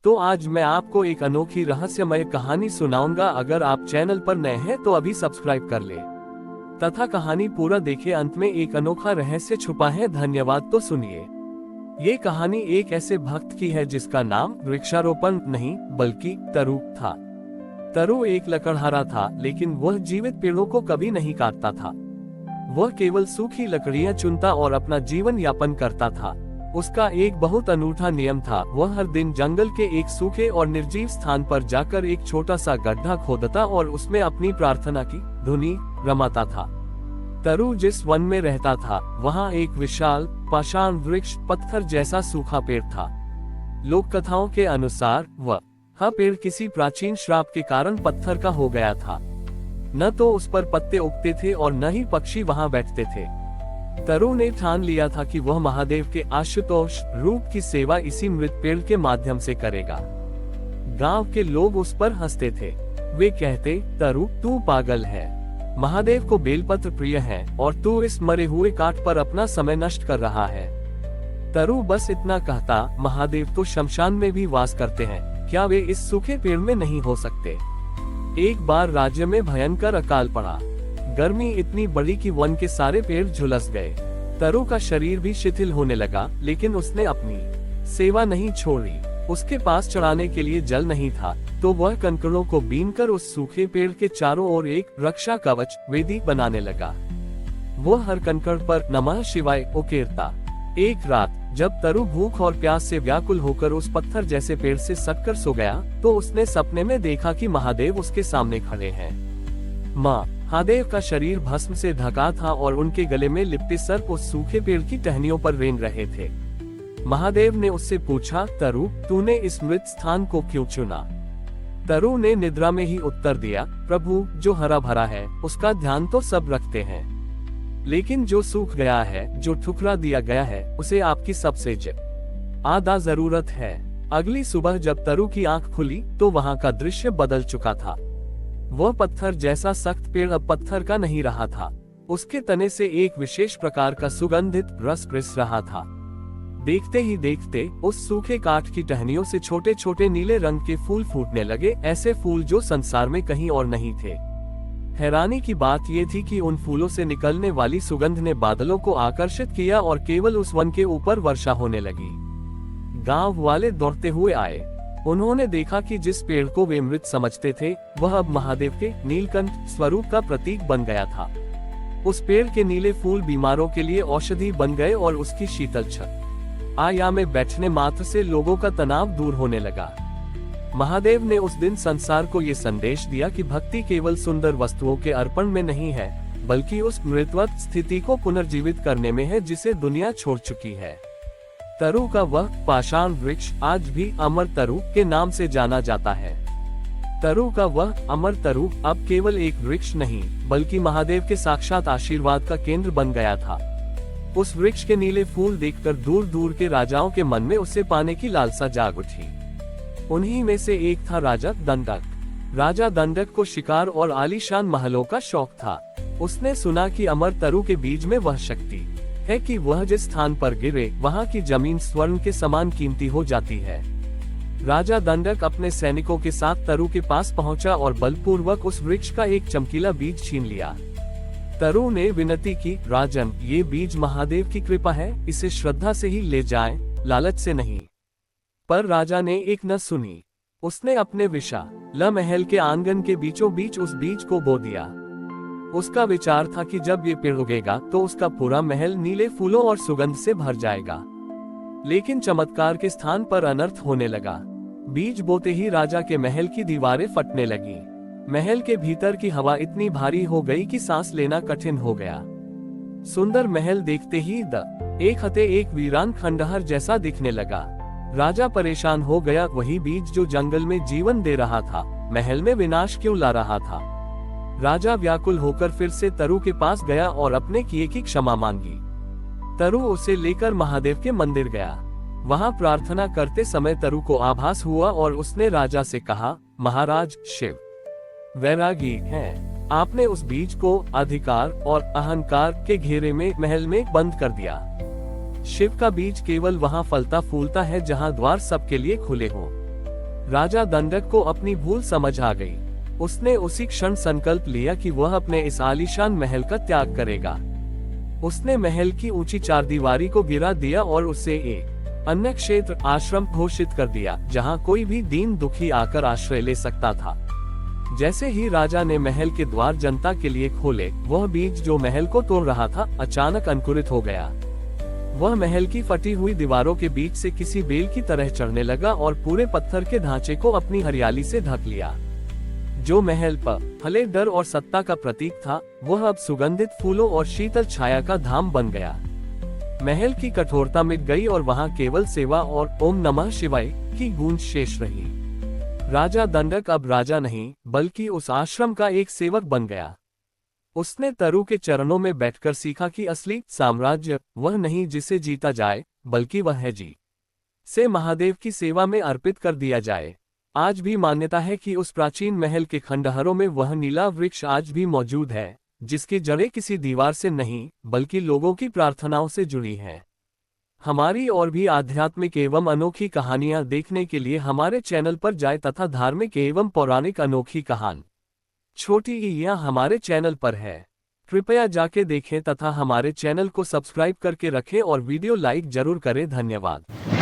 तो आज मैं आपको एक अनोखी रहस्यमय कहानी सुनाऊंगा। अगर आप चैनल पर नए हैं तो अभी सब्सक्राइब कर ले तथा कहानी पूरा देखें। अंत में एक अनोखा रहस्य छुपा है। धन्यवाद। तो सुनिए, ये कहानी एक ऐसे भक्त की है जिसका नाम वृक्षारोपण नहीं बल्कि तरु था। तरु एक लकड़हारा था, लेकिन वह जीवित पेड़ों को कभी नहीं काटता था। वह केवल सूखी लकड़ियां चुनता और अपना जीवन यापन करता था। उसका एक बहुत अनूठा नियम था। वह हर दिन जंगल के एक सूखे और निर्जीव स्थान पर जाकर एक छोटा सा गड्ढा खोदता और उसमें अपनी प्रार्थना की धुनी रमाता था। तरु जिस वन में रहता था, वहाँ एक विशाल पाषाण वृक्ष पत्थर जैसा सूखा पेड़ था। लोक कथाओं के अनुसार वह पेड़ किसी प्राचीन श्राप के कारण पत्थर का हो गया था। न तो उस पर पत्ते उगते थे और न ही पक्षी वहाँ बैठते थे। तरु ने ठान लिया था कि वह महादेव के आशुतोष रूप की सेवा इसी मृत पेड़ के माध्यम से करेगा। गांव के लोग उस पर हंसते थे। वे कहते, तरु तू पागल है, महादेव को बेलपत्र प्रिय है और तू इस मरे हुए काठ पर अपना समय नष्ट कर रहा है। तरु बस इतना कहता, महादेव तो शमशान में भी वास करते हैं, क्या वे इस सूखे पेड़ में नहीं हो सकते। एक बार राज्य में भयंकर अकाल पड़ा। गर्मी इतनी बड़ी कि वन के सारे पेड़ झुलस गए। तरु का शरीर भी शिथिल होने लगा, लेकिन उसने अपनी सेवा नहीं छोड़ी। उसके पास चढ़ाने के लिए जल नहीं था, तो वह कंकड़ों को बीनकर उस सूखे पेड़ के चारों ओर एक रक्षा कवच वेदी बनाने लगा। वह हर कंकड़ पर नमः शिवाय उकेरता। एक रात जब तरु भूख और प्यास से व्याकुल होकर उस पत्थर जैसे पेड़ से सटकर सो गया, तो उसने सपने में देखा कि महादेव उसके सामने खड़े हैं। महादेव का शरीर भस्म से ढका था और उनके गले में लिपटे सर्प उस सूखे पेड़ की टहनियों पर रेंग रहे थे। महादेव ने उससे पूछा, तरु तूने इस मृत स्थान को क्यों चुना। तरु ने निद्रा में ही उत्तर दिया, प्रभु जो हरा भरा है उसका ध्यान तो सब रखते हैं, लेकिन जो सूख गया है, जो ठुकरा दिया गया है, उसे आपकी सबसे ज्यादा जरूरत है। अगली सुबह जब तरु की आंख खुली तो वहाँ का दृश्य बदल चुका था। वह पत्थर जैसा सख्त पेड़ अब पत्थर का नहीं रहा था। उसके तने से एक विशेष प्रकार का सुगंधित रस रिस रहा था। देखते ही देखते उस सूखे काठ की टहनियों से छोटे छोटे नीले रंग के फूल फूटने लगे, ऐसे फूल जो संसार में कहीं और नहीं थे। हैरानी की बात यह थी कि उन फूलों से निकलने वाली सुगंध ने बादलों को आकर्षित किया और केवल उस वन के ऊपर वर्षा होने लगी। गांव वाले दौड़ते हुए आए। उन्होंने देखा कि जिस पेड़ को वे मृत समझते थे, वह अब महादेव के नीलकंठ स्वरूप का प्रतीक बन गया था। उस पेड़ के नीले फूल बीमारों के लिए औषधि बन गए और उसकी शीतल छाया में बैठने मात्र से लोगों का तनाव दूर होने लगा। महादेव ने उस दिन संसार को ये संदेश दिया कि भक्ति केवल सुंदर वस्तुओं के अर्पण में नहीं है, बल्कि उस मृतवत स्थिति को पुनर्जीवित करने में है जिसे दुनिया छोड़ चुकी है। तरु का वह पाषाण वृक्ष आज भी अमर तरु के नाम से जाना जाता है। तरु का वह अमर तरु अब केवल एक वृक्ष नहीं, बल्कि महादेव के साक्षात आशीर्वाद का केंद्र बन गया था। उस वृक्ष के नीले फूल देखकर दूर दूर के राजाओं के मन में उसे पाने की लालसा जाग उठी। उन्हीं में से एक था राजा दंडक। राजा दंडक को शिकार और आलीशान महलों का शौक था। उसने सुना कि अमर तरु के बीज में वह शक्ति है कि वह जिस स्थान पर गिरे, वहाँ की जमीन स्वर्ण के समान कीमती हो जाती है। राजा दंडक अपने सैनिकों के साथ तरु के पास पहुंचा और बलपूर्वक उस वृक्ष का एक चमकीला बीज छीन लिया। तरु ने विनती की, राजन ये बीज महादेव की कृपा है, इसे श्रद्धा से ही ले जाएं, लालच से नहीं। पर राजा ने एक न सुनी। उसने अपने विशाल महल के आंगन के बीचों बीच उस बीज को बो दिया। उसका विचार था कि जब ये पेड़ उगेगा तो उसका पूरा महल नीले फूलों और सुगंध से भर जाएगा। लेकिन चमत्कार के स्थान पर अनर्थ होने लगा। बीज बोते ही राजा के महल की दीवारें फटने लगी। महल के भीतर की हवा इतनी भारी हो गई कि सांस लेना कठिन हो गया। सुंदर महल देखते ही एक वीरान खंडहर जैसा दिखने लगा। राजा परेशान हो गया। वही बीज जो जंगल में जीवन दे रहा था, महल में विनाश क्यों ला रहा था। राजा व्याकुल होकर फिर से तरु के पास गया और अपने किए की क्षमा मांगी। तरु उसे लेकर महादेव के मंदिर गया। वहां प्रार्थना करते समय तरु को आभास हुआ और उसने राजा से कहा, महाराज शिव वैरागी हैं। आपने उस बीज को अधिकार और अहंकार के घेरे में महल में बंद कर दिया। शिव का बीज केवल वहां फलता फूलता है जहां द्वार सबके लिए खुले हों। राजा दंडक को अपनी भूल समझ आ गई। उसने उसी क्षण संकल्प लिया कि वह अपने इस आलीशान महल का त्याग करेगा। उसने महल की ऊंची चारदीवारी को गिरा दिया और उसे एक अन्य क्षेत्र आश्रम घोषित कर दिया, जहां कोई भी दीन दुखी आकर आश्रय ले सकता था। जैसे ही राजा ने महल के द्वार जनता के लिए खोले, वह बीज जो महल को तोड़ रहा था अचानक अंकुरित हो गया। वह महल की फटी हुई दीवारों के बीच से किसी बेल की तरह चढ़ने लगा और पूरे पत्थर के ढांचे को अपनी हरियाली से ढक लिया। जो महल पर फले डर और सत्ता का प्रतीक था, वह अब सुगंधित फूलों और शीतल छाया का धाम बन गया। महल की कठोरता मिट गई और वहां केवल सेवा और ओम नमः शिवाय की गूंज शेष रही। राजा दंडक अब राजा नहीं, बल्कि उस आश्रम का एक सेवक बन गया। उसने तरु के चरणों में बैठकर सीखा कि असली साम्राज्य वह नहीं जिसे जीता जाए, बल्कि वह है जी से महादेव की सेवा में अर्पित कर दिया जाए। आज भी मान्यता है कि उस प्राचीन महल के खंडहरों में वह नीला वृक्ष आज भी मौजूद है, जिसकी जड़ें किसी दीवार से नहीं, बल्कि लोगों की प्रार्थनाओं से जुड़ी हैं। हमारी और भी आध्यात्मिक एवं अनोखी कहानियां देखने के लिए हमारे चैनल पर जाएं तथा धार्मिक एवं पौराणिक अनोखी कहानी छोटी ईयां हमारे चैनल पर है। कृपया जाके देखें तथा हमारे चैनल को सब्सक्राइब करके रखें और वीडियो लाइक जरूर करें। धन्यवाद।